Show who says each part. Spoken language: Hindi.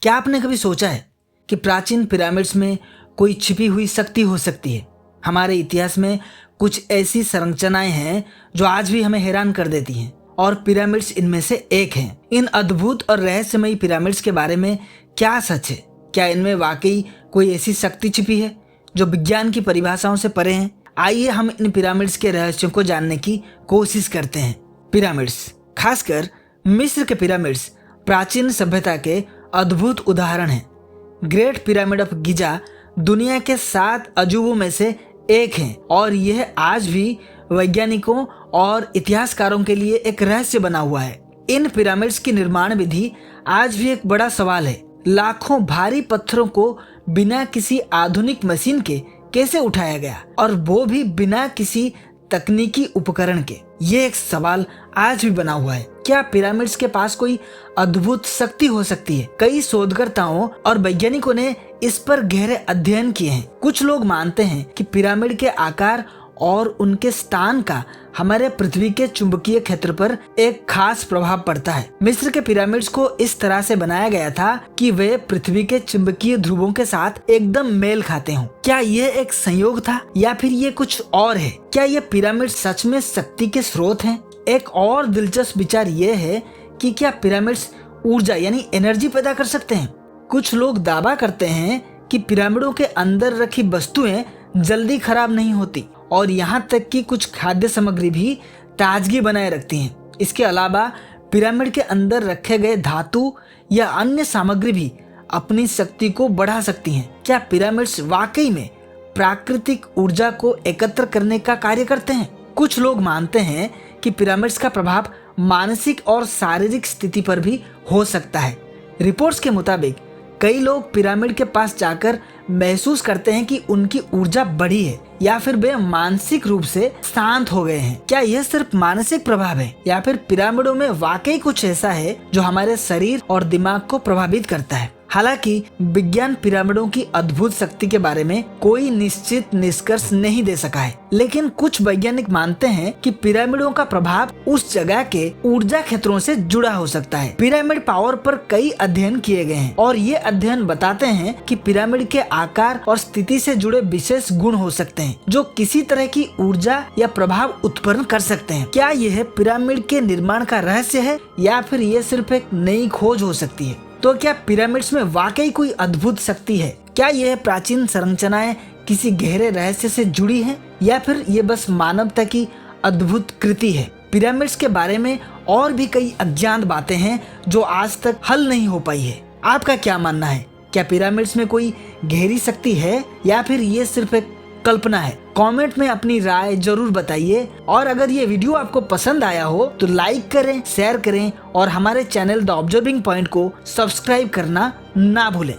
Speaker 1: क्या आपने कभी सोचा है कि प्राचीन पिरामिड्स में कोई छिपी हुई शक्ति हो सकती है? हमारे इतिहास में कुछ ऐसी संरचनाएं हैं जो आज भी हमें हैरान कर देती हैं और पिरामिड्स इनमें से एक हैं। इन अद्भुत और रहस्यमयी पिरामिड्स के बारे में क्या सच है? क्या इनमें वाकई कोई ऐसी शक्ति छिपी है जो विज्ञान की परिभाषाओं से परे है? आइए हम इन पिरामिड्स के रहस्यों को जानने की कोशिश करते हैं। पिरामिड्स, खासकर मिस्र के पिरामिड्स, प्राचीन सभ्यता के अद्भुत उदाहरण हैं। ग्रेट पिरामिड ऑफ गिजा दुनिया के 7 अजूबों में से एक है और यह आज भी वैज्ञानिकों और इतिहासकारों के लिए एक रहस्य बना हुआ है। इन पिरामिड्स की निर्माण विधि आज भी एक बड़ा सवाल है। लाखों भारी पत्थरों को बिना किसी आधुनिक मशीन के कैसे उठाया गया, और वो भी बिना किसी तकनीकी उपकरण के? ये एक सवाल आज भी बना हुआ है। क्या पिरामिड्स के पास कोई अद्भुत शक्ति हो सकती है? कई शोधकर्ताओं और वैज्ञानिकों ने इस पर गहरे अध्ययन किए हैं। कुछ लोग मानते हैं कि पिरामिड के आकार और उनके स्थान का हमारे पृथ्वी के चुंबकीय क्षेत्र पर एक खास प्रभाव पड़ता है। मिस्र के पिरामिड्स को इस तरह से बनाया गया था कि वे पृथ्वी के चुंबकीय ध्रुवों के साथ एकदम मेल खाते हों। क्या यह एक संयोग था या फिर ये कुछ और है? क्या ये पिरामिड सच में शक्ति के स्रोत हैं? एक और दिलचस्प विचार ये है कि क्या पिरामिड्स ऊर्जा यानी एनर्जी पैदा कर सकते हैं? कुछ लोग दावा करते हैं कि पिरामिडों के अंदर रखी वस्तुएं जल्दी खराब नहीं होती और यहाँ तक कि कुछ खाद्य सामग्री भी ताजगी बनाए रखती हैं। इसके अलावा पिरामिड के अंदर रखे गए धातु या अन्य सामग्री भी अपनी शक्ति को बढ़ा सकती हैं। क्या पिरामिड्स वाकई में प्राकृतिक ऊर्जा को एकत्र करने का कार्य करते हैं? कुछ लोग मानते हैं कि पिरामिड्स का प्रभाव मानसिक और शारीरिक स्थिति पर भी हो सकता है। रिपोर्ट्स के मुताबिक कई लोग पिरामिड के पास जाकर महसूस करते हैं कि उनकी ऊर्जा बढ़ी है या फिर वे मानसिक रूप से शांत हो गए हैं। क्या यह सिर्फ मानसिक प्रभाव है या फिर पिरामिडों में वाकई कुछ ऐसा है जो हमारे शरीर और दिमाग को प्रभावित करता है? हालांकि विज्ञान पिरामिडों की अद्भुत शक्ति के बारे में कोई निश्चित निष्कर्ष नहीं दे सका है, लेकिन कुछ वैज्ञानिक मानते हैं कि पिरामिडों का प्रभाव उस जगह के ऊर्जा क्षेत्रों से जुड़ा हो सकता है। पिरामिड पावर पर कई अध्ययन किए गए हैं और ये अध्ययन बताते हैं कि पिरामिड के आकार और स्थिति से जुड़े विशेष गुण हो सकते हैं जो किसी तरह की ऊर्जा या प्रभाव उत्पन्न कर सकते हैं। क्या यह पिरामिड के निर्माण का रहस्य है या फिर ये सिर्फ एक नई खोज हो सकती है? तो क्या पिरामिड्स में वाकई कोई अद्भुत शक्ति है? क्या यह प्राचीन संरचनाएं किसी गहरे रहस्य से जुड़ी हैं या फिर ये बस मानवता की अद्भुत कृति है? पिरामिड्स के बारे में और भी कई अज्ञात बातें हैं जो आज तक हल नहीं हो पाई है। आपका क्या मानना है? क्या पिरामिड्स में कोई गहरी शक्ति है या फिर ये सिर्फ एक कल्पना है? कमेंट में अपनी राय जरूर बताइए और अगर ये वीडियो आपको पसंद आया हो तो लाइक करें, शेयर करें और हमारे चैनल द ऑब्जर्विंग पॉइंट को सब्सक्राइब करना ना भूलें।